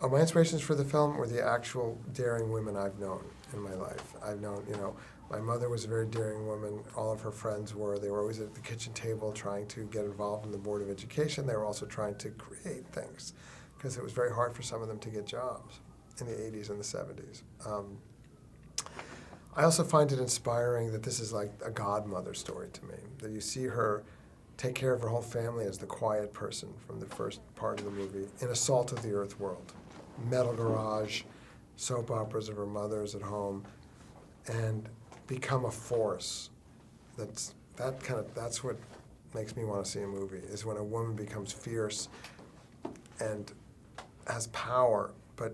My inspirations for the film were the actual daring women I've known in my life. I've known, my mother was a very daring woman. All of her friends were. They were always at the kitchen table trying to get involved in the Board of Education. They were also trying to create things because it was very hard for some of them to get jobs in the 80s and the 70s. I also find it inspiring that this is like a godmother story to me, that you see her take care of her whole family as the quiet person from the first part of the movie in a salt of the earth world. Metal garage, soap operas of her mother's at home, and become a force. That's what makes me want to see a movie, is when a woman becomes fierce and has power, but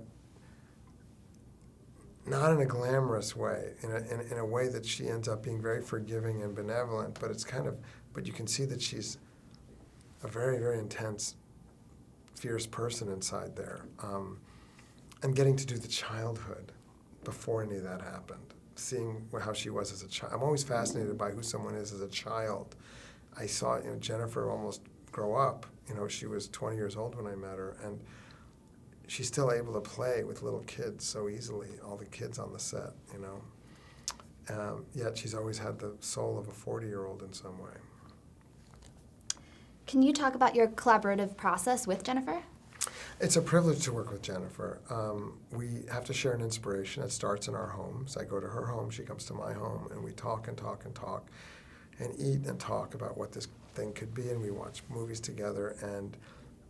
not in a glamorous way, in a way that she ends up being very forgiving and benevolent, but you can see that she's a very, very intense, fierce person inside there. And getting to do the childhood before any of that happened, seeing how she was as a child. I'm always fascinated by who someone is as a child. I saw Jennifer almost grow up. She was 20 years old when I met her, and she's still able to play with little kids so easily, all the kids on the set, Yet she's always had the soul of a 40-year-old in some way. Can you talk about your collaborative process with Jennifer? It's a privilege to work with Jennifer. We have to share an inspiration. It starts in our homes. I go to her home, she comes to my home, and we talk and talk and talk and eat and talk about what this thing could be, and we watch movies together, and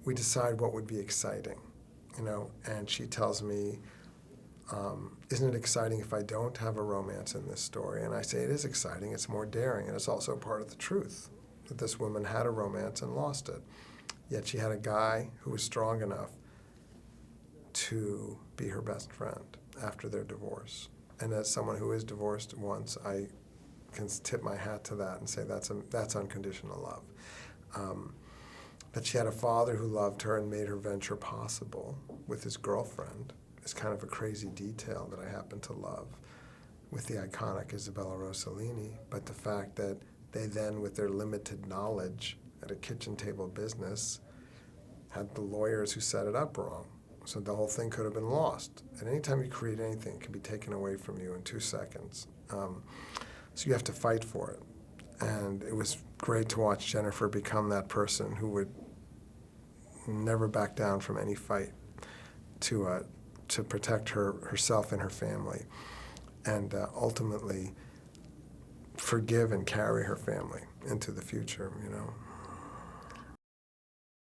we decide what would be exciting, and she tells me, isn't it exciting if I don't have a romance in this story? And I say, it is exciting, it's more daring, and it's also part of the truth, that this woman had a romance and lost it. Yet she had a guy who was strong enough to be her best friend after their divorce. And as someone who is divorced once, I can tip my hat to that and say that's unconditional love. That she had a father who loved her and made her venture possible with his girlfriend is kind of a crazy detail that I happen to love with the iconic Isabella Rossellini. But the fact that they then, with their limited knowledge at a kitchen table business, had the lawyers who set it up wrong. So the whole thing could have been lost. And anytime you create anything, it can be taken away from you in 2 seconds. So you have to fight for it. And it was great to watch Jennifer become that person who would never back down from any fight to protect herself and her family, and ultimately forgive and carry her family into the future,